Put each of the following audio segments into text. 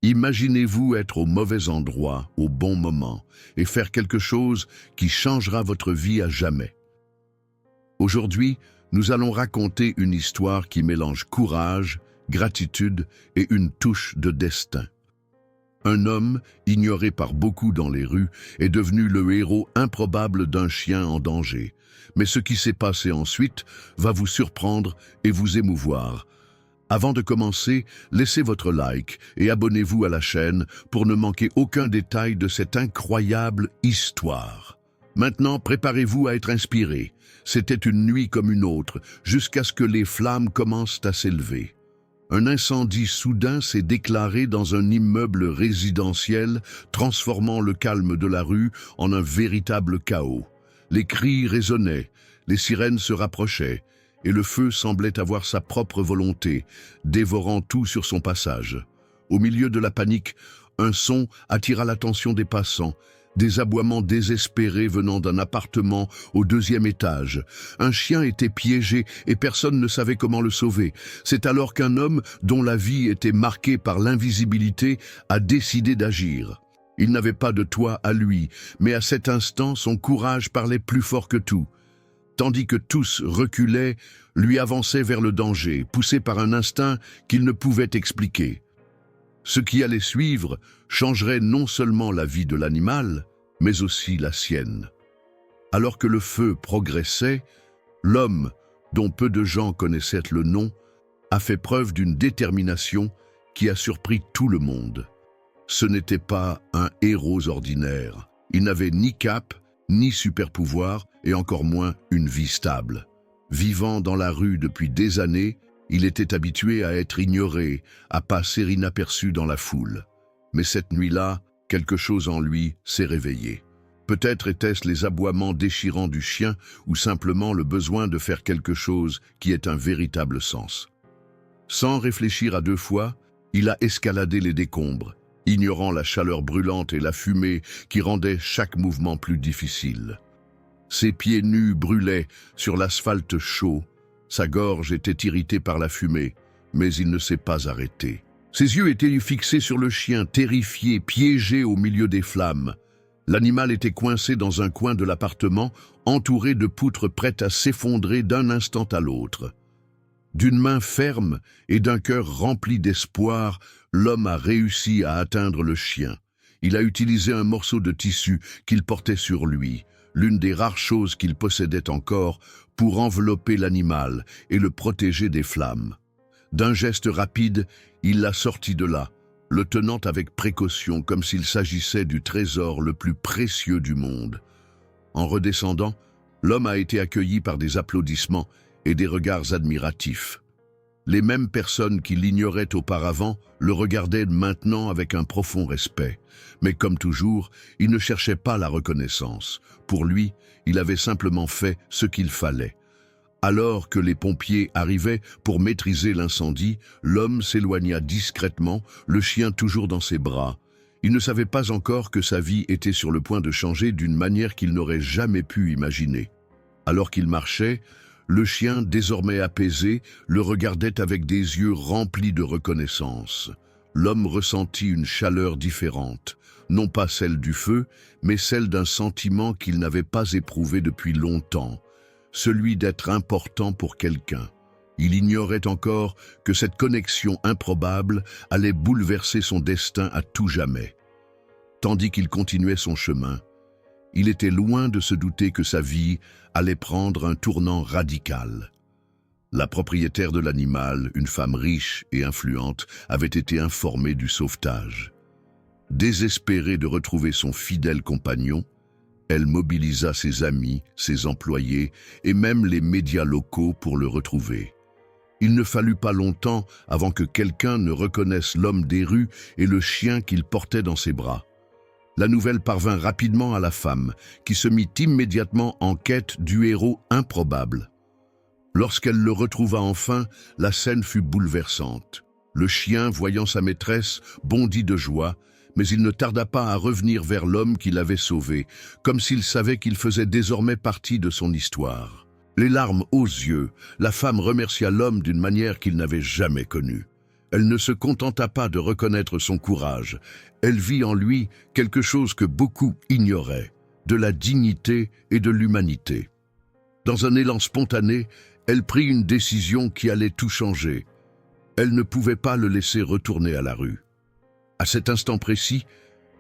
Imaginez-vous être au mauvais endroit, au bon moment, et faire quelque chose qui changera votre vie à jamais. Aujourd'hui, nous allons raconter une histoire qui mélange courage, gratitude et une touche de destin. Un homme, ignoré par beaucoup dans les rues, est devenu le héros improbable d'un chien en danger. Mais ce qui s'est passé ensuite va vous surprendre et vous émouvoir. Avant de commencer, laissez votre like et abonnez-vous à la chaîne pour ne manquer aucun détail de cette incroyable histoire. Maintenant, préparez-vous à être inspiré. C'était une nuit comme une autre, jusqu'à ce que les flammes commencent à s'élever. Un incendie soudain s'est déclaré dans un immeuble résidentiel, transformant le calme de la rue en un véritable chaos. Les cris résonnaient, les sirènes se rapprochaient, et le feu semblait avoir sa propre volonté, dévorant tout sur son passage. Au milieu de la panique, un son attira l'attention des passants, des aboiements désespérés venant d'un appartement au 2e étage. Un chien était piégé et personne ne savait comment le sauver. C'est alors qu'un homme, dont la vie était marquée par l'invisibilité, a décidé d'agir. Il n'avait pas de toit à lui, mais à cet instant, son courage parlait plus fort que tout. Tandis que tous reculaient, lui avançait vers le danger, poussé par un instinct qu'il ne pouvait expliquer. Ce qui allait suivre changerait non seulement la vie de l'animal, mais aussi la sienne. Alors que le feu progressait, l'homme, dont peu de gens connaissaient le nom, a fait preuve d'une détermination qui a surpris tout le monde. Ce n'était pas un héros ordinaire. Il n'avait ni cape, ni super-pouvoir, et encore moins une vie stable. Vivant dans la rue depuis des années, il était habitué à être ignoré, à passer inaperçu dans la foule. Mais cette nuit-là, quelque chose en lui s'est réveillé. Peut-être étaient-ce les aboiements déchirants du chien ou simplement le besoin de faire quelque chose qui ait un véritable sens. Sans réfléchir à 2 fois, il a escaladé les décombres, ignorant la chaleur brûlante et la fumée qui rendaient chaque mouvement plus difficile. Ses pieds nus brûlaient sur l'asphalte chaud, sa gorge était irritée par la fumée, mais il ne s'est pas arrêté. Ses yeux étaient fixés sur le chien, terrifié, piégé au milieu des flammes. L'animal était coincé dans un coin de l'appartement, entouré de poutres prêtes à s'effondrer d'un instant à l'autre. D'une main ferme et d'un cœur rempli d'espoir, l'homme a réussi à atteindre le chien. Il a utilisé un morceau de tissu qu'il portait sur lui, l'une des rares choses qu'il possédait encore, pour envelopper l'animal et le protéger des flammes. D'un geste rapide, il l'a sorti de là, le tenant avec précaution comme s'il s'agissait du trésor le plus précieux du monde. En redescendant, l'homme a été accueilli par des applaudissements et des regards admiratifs. Les mêmes personnes qui l'ignoraient auparavant le regardaient maintenant avec un profond respect. Mais comme toujours, il ne cherchait pas la reconnaissance. Pour lui, il avait simplement fait ce qu'il fallait. Alors que les pompiers arrivaient pour maîtriser l'incendie, l'homme s'éloigna discrètement, le chien toujours dans ses bras. Il ne savait pas encore que sa vie était sur le point de changer d'une manière qu'il n'aurait jamais pu imaginer. Alors qu'il marchait, le chien, désormais apaisé, le regardait avec des yeux remplis de reconnaissance. L'homme ressentit une chaleur différente, non pas celle du feu, mais celle d'un sentiment qu'il n'avait pas éprouvé depuis longtemps, celui d'être important pour quelqu'un. Il ignorait encore que cette connexion improbable allait bouleverser son destin à tout jamais. Tandis qu'il continuait son chemin, il était loin de se douter que sa vie allait prendre un tournant radical. La propriétaire de l'animal, une femme riche et influente, avait été informée du sauvetage. Désespérée de retrouver son fidèle compagnon, elle mobilisa ses amis, ses employés et même les médias locaux pour le retrouver. Il ne fallut pas longtemps avant que quelqu'un ne reconnaisse l'homme des rues et le chien qu'il portait dans ses bras. La nouvelle parvint rapidement à la femme, qui se mit immédiatement en quête du héros improbable. Lorsqu'elle le retrouva enfin, la scène fut bouleversante. Le chien, voyant sa maîtresse, bondit de joie, mais il ne tarda pas à revenir vers l'homme qui l'avait sauvé, comme s'il savait qu'il faisait désormais partie de son histoire. Les larmes aux yeux, la femme remercia l'homme d'une manière qu'il n'avait jamais connue. Elle ne se contenta pas de reconnaître son courage. Elle vit en lui quelque chose que beaucoup ignoraient, de la dignité et de l'humanité. Dans un élan spontané, elle prit une décision qui allait tout changer. Elle ne pouvait pas le laisser retourner à la rue. À cet instant précis,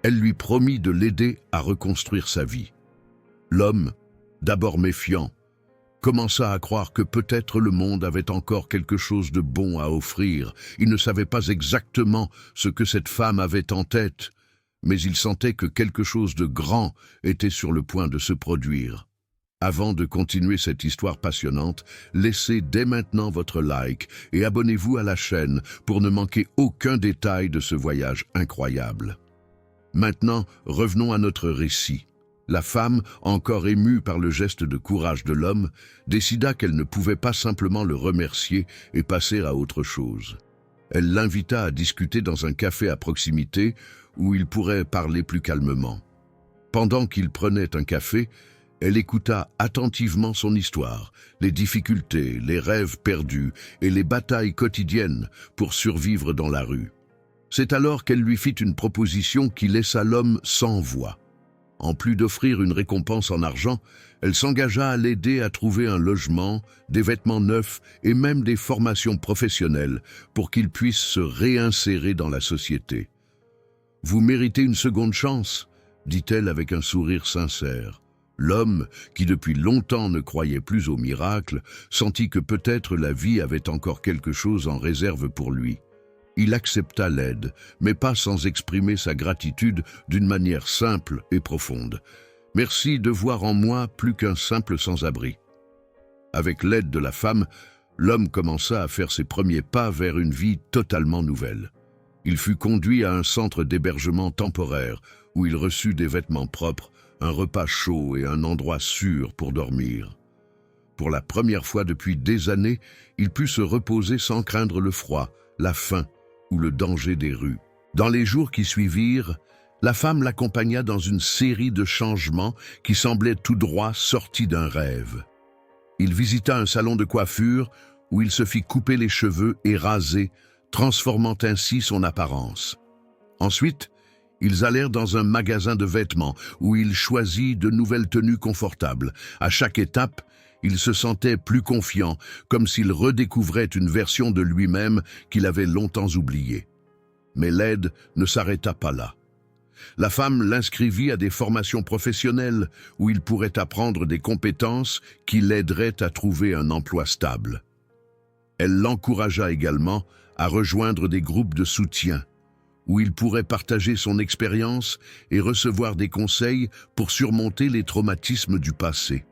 elle lui promit de l'aider à reconstruire sa vie. L'homme, d'abord méfiant, commença à croire que peut-être le monde avait encore quelque chose de bon à offrir. Il ne savait pas exactement ce que cette femme avait en tête, mais il sentait que quelque chose de grand était sur le point de se produire. Avant de continuer cette histoire passionnante, laissez dès maintenant votre like et abonnez-vous à la chaîne pour ne manquer aucun détail de ce voyage incroyable. Maintenant, revenons à notre récit. La femme, encore émue par le geste de courage de l'homme, décida qu'elle ne pouvait pas simplement le remercier et passer à autre chose. Elle l'invita à discuter dans un café à proximité où ils pourraient parler plus calmement. Pendant qu'ils prenaient un café, elle écouta attentivement son histoire, les difficultés, les rêves perdus et les batailles quotidiennes pour survivre dans la rue. C'est alors qu'elle lui fit une proposition qui laissa l'homme sans voix. En plus d'offrir une récompense en argent, elle s'engagea à l'aider à trouver un logement, des vêtements neufs et même des formations professionnelles pour qu'il puisse se réinsérer dans la société. « Vous méritez une seconde chance », dit-elle avec un sourire sincère. L'homme, qui depuis longtemps ne croyait plus au miracle, sentit que peut-être la vie avait encore quelque chose en réserve pour lui. Il accepta l'aide, mais pas sans exprimer sa gratitude d'une manière simple et profonde. « Merci de voir en moi plus qu'un simple sans-abri. » Avec l'aide de la femme, l'homme commença à faire ses premiers pas vers une vie totalement nouvelle. Il fut conduit à un centre d'hébergement temporaire où il reçut des vêtements propres, un repas chaud et un endroit sûr pour dormir. Pour la première fois depuis des années, il put se reposer sans craindre le froid, la faim ou le danger des rues. Dans les jours qui suivirent, la femme l'accompagna dans une série de changements qui semblaient tout droit sortis d'un rêve. Il visita un salon de coiffure où il se fit couper les cheveux et raser, transformant ainsi son apparence. Ensuite, ils allèrent dans un magasin de vêtements où il choisit de nouvelles tenues confortables. À chaque étape, il se sentait plus confiant, comme s'il redécouvrait une version de lui-même qu'il avait longtemps oubliée. Mais l'aide ne s'arrêta pas là. La femme l'inscrivit à des formations professionnelles où il pourrait apprendre des compétences qui l'aideraient à trouver un emploi stable. Elle l'encouragea également à rejoindre des groupes de soutien, où il pourrait partager son expérience et recevoir des conseils pour surmonter les traumatismes du passé.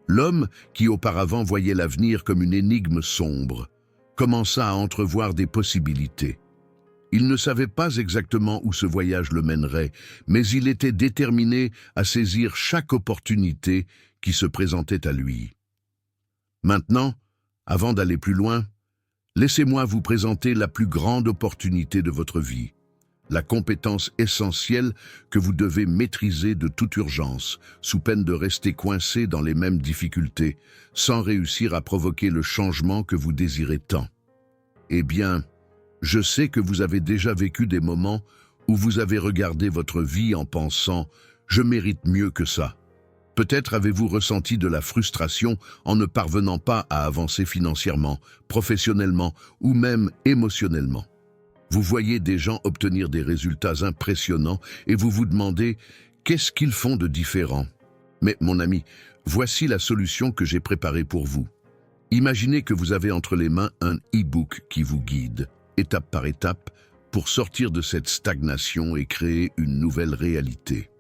L'homme, qui auparavant voyait l'avenir comme une énigme sombre, commença à entrevoir des possibilités. Il ne savait pas exactement où ce voyage le mènerait, mais il était déterminé à saisir chaque opportunité qui se présentait à lui. Maintenant, avant d'aller plus loin, laissez-moi vous présenter la plus grande opportunité de votre vie, la compétence essentielle que vous devez maîtriser de toute urgence, sous peine de rester coincé dans les mêmes difficultés, sans réussir à provoquer le changement que vous désirez tant. Eh bien, je sais que vous avez déjà vécu des moments où vous avez regardé votre vie en pensant « je mérite mieux que ça ». Peut-être avez-vous ressenti de la frustration en ne parvenant pas à avancer financièrement, professionnellement ou même émotionnellement. Vous voyez des gens obtenir des résultats impressionnants et vous vous demandez « qu'est-ce qu'ils font de différent ?» Mais mon ami, voici la solution que j'ai préparée pour vous. Imaginez que vous avez entre les mains un e-book qui vous guide, étape par étape, pour sortir de cette stagnation et créer une nouvelle réalité.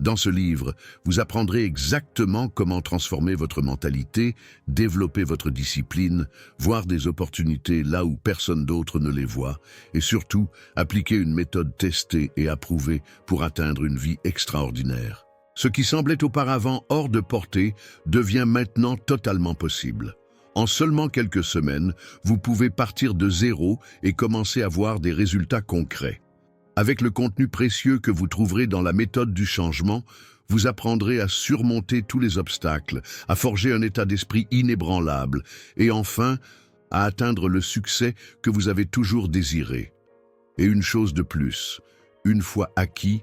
Dans ce livre, vous apprendrez exactement comment transformer votre mentalité, développer votre discipline, voir des opportunités là où personne d'autre ne les voit, et surtout, appliquer une méthode testée et approuvée pour atteindre une vie extraordinaire. Ce qui semblait auparavant hors de portée devient maintenant totalement possible. En seulement quelques semaines, vous pouvez partir de zéro et commencer à voir des résultats concrets. Avec le contenu précieux que vous trouverez dans la méthode du changement, vous apprendrez à surmonter tous les obstacles, à forger un état d'esprit inébranlable et enfin, à atteindre le succès que vous avez toujours désiré. Et une chose de plus, une fois acquis,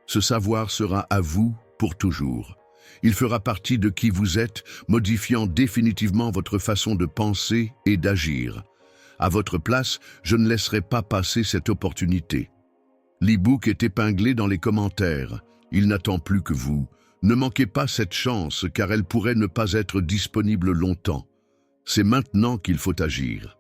ce savoir sera à vous pour toujours. Il fera partie de qui vous êtes, modifiant définitivement votre façon de penser et d'agir. À votre place, je ne laisserai pas passer cette opportunité. L'e-book est épinglé dans les commentaires. Il n'attend plus que vous. Ne manquez pas cette chance car elle pourrait ne pas être disponible longtemps. C'est maintenant qu'il faut agir.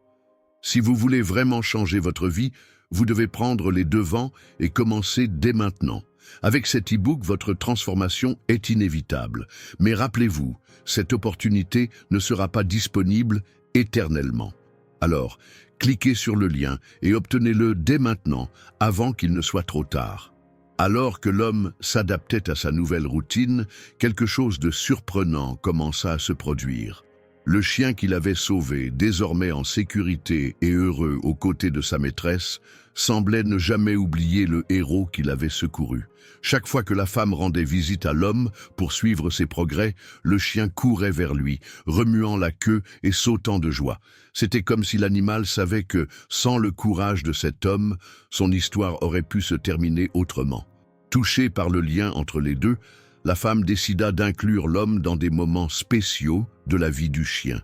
Si vous voulez vraiment changer votre vie, vous devez prendre les devants et commencer dès maintenant. Avec cet e-book, votre transformation est inévitable. Mais rappelez-vous, cette opportunité ne sera pas disponible éternellement. Alors, cliquez sur le lien et obtenez-le dès maintenant, avant qu'il ne soit trop tard. Alors que l'homme s'adaptait à sa nouvelle routine, quelque chose de surprenant commença à se produire. Le chien qu'il avait sauvé, désormais en sécurité et heureux aux côtés de sa maîtresse, semblait ne jamais oublier le héros qu'il avait secouru. Chaque fois que la femme rendait visite à l'homme pour suivre ses progrès, le chien courait vers lui, remuant la queue et sautant de joie. C'était comme si l'animal savait que, sans le courage de cet homme, son histoire aurait pu se terminer autrement. Touchée par le lien entre les deux, la femme décida d'inclure l'homme dans des moments spéciaux de la vie du chien.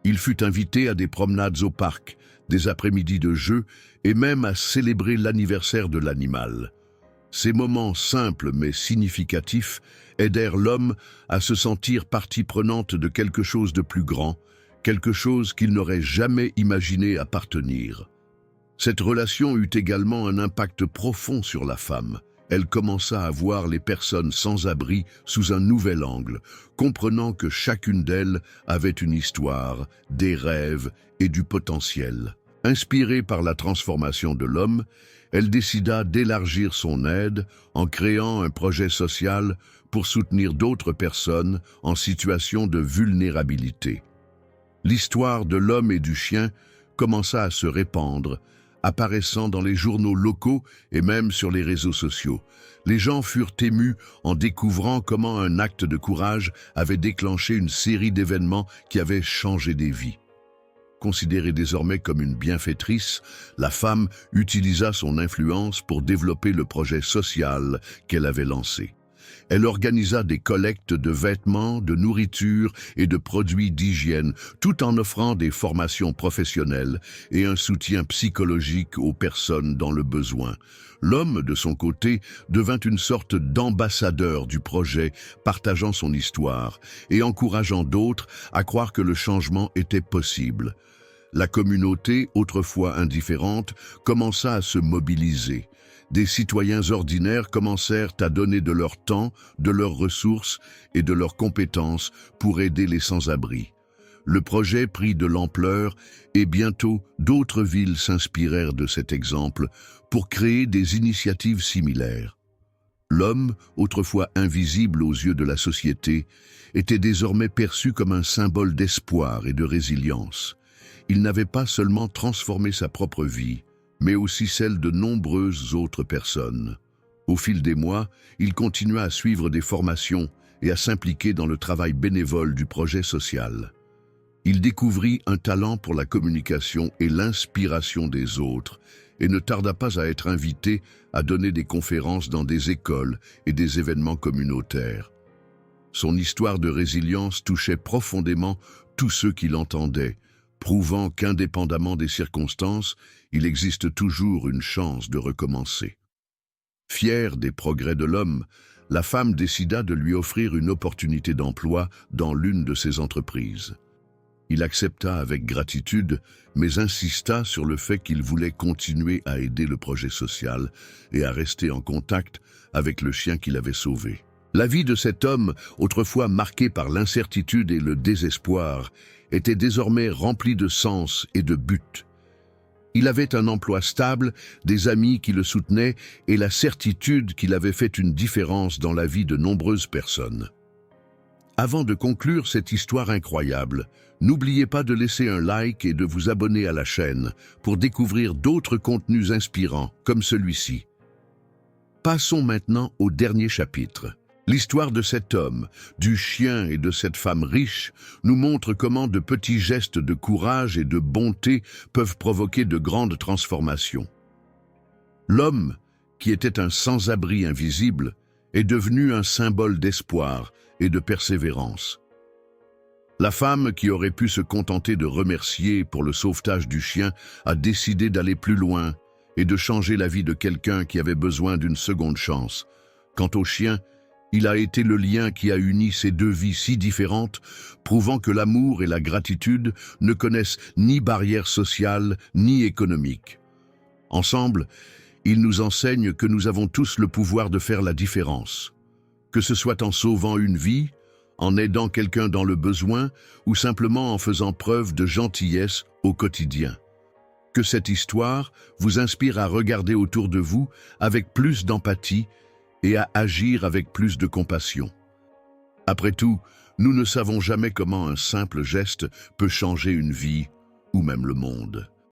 Il fut invité à des promenades au parc, des après-midi de jeux et même à célébrer l'anniversaire de l'animal. Ces moments simples mais significatifs aidèrent l'homme à se sentir partie prenante de quelque chose de plus grand, quelque chose qu'il n'aurait jamais imaginé appartenir. Cette relation eut également un impact profond sur la femme. Elle commença à voir les personnes sans abri sous un nouvel angle, comprenant que chacune d'elles avait une histoire, des rêves et du potentiel. Inspirée par la transformation de l'homme, elle décida d'élargir son aide en créant un projet social pour soutenir d'autres personnes en situation de vulnérabilité. L'histoire de l'homme et du chien commença à se répandre, apparaissant dans les journaux locaux et même sur les réseaux sociaux. Les gens furent émus en découvrant comment un acte de courage avait déclenché une série d'événements qui avaient changé des vies. Considérée désormais comme une bienfaitrice, la femme utilisa son influence pour développer le projet social qu'elle avait lancé. Elle organisa des collectes de vêtements, de nourriture et de produits d'hygiène, tout en offrant des formations professionnelles et un soutien psychologique aux personnes dans le besoin. L'homme, de son côté, devint une sorte d'ambassadeur du projet, partageant son histoire et encourageant d'autres à croire que le changement était possible. La communauté, autrefois indifférente, commença à se mobiliser. Des citoyens ordinaires commencèrent à donner de leur temps, de leurs ressources et de leurs compétences pour aider les sans-abri. Le projet prit de l'ampleur et bientôt d'autres villes s'inspirèrent de cet exemple pour créer des initiatives similaires. L'homme, autrefois invisible aux yeux de la société, était désormais perçu comme un symbole d'espoir et de résilience. Il n'avait pas seulement transformé sa propre vie, mais aussi celle de nombreuses autres personnes. Au fil des mois, il continua à suivre des formations et à s'impliquer dans le travail bénévole du projet social. Il découvrit un talent pour la communication et l'inspiration des autres et ne tarda pas à être invité à donner des conférences dans des écoles et des événements communautaires. Son histoire de résilience touchait profondément tous ceux qui l'entendaient, prouvant qu'indépendamment des circonstances, il existe toujours une chance de recommencer. Fière des progrès de l'homme, la femme décida de lui offrir une opportunité d'emploi dans l'une de ses entreprises. Il accepta avec gratitude, mais insista sur le fait qu'il voulait continuer à aider le projet social et à rester en contact avec le chien qu'il avait sauvé. La vie de cet homme, autrefois marquée par l'incertitude et le désespoir, était désormais remplie de sens et de but. Il avait un emploi stable, des amis qui le soutenaient et la certitude qu'il avait fait une différence dans la vie de nombreuses personnes. Avant de conclure cette histoire incroyable, n'oubliez pas de laisser un like et de vous abonner à la chaîne pour découvrir d'autres contenus inspirants comme celui-ci. Passons maintenant au dernier chapitre. L'histoire de cet homme, du chien et de cette femme riche nous montre comment de petits gestes de courage et de bonté peuvent provoquer de grandes transformations. L'homme, qui était un sans-abri invisible, est devenu un symbole d'espoir et de persévérance. La femme, qui aurait pu se contenter de remercier pour le sauvetage du chien, a décidé d'aller plus loin et de changer la vie de quelqu'un qui avait besoin d'une seconde chance. Quant au chien, il a été le lien qui a uni ces deux vies si différentes, prouvant que l'amour et la gratitude ne connaissent ni barrières sociales ni économiques. Ensemble, ils nous enseignent que nous avons tous le pouvoir de faire la différence. Que ce soit en sauvant une vie, en aidant quelqu'un dans le besoin ou simplement en faisant preuve de gentillesse au quotidien. Que cette histoire vous inspire à regarder autour de vous avec plus d'empathie et à agir avec plus de compassion. Après tout, nous ne savons jamais comment un simple geste peut changer une vie ou même le monde.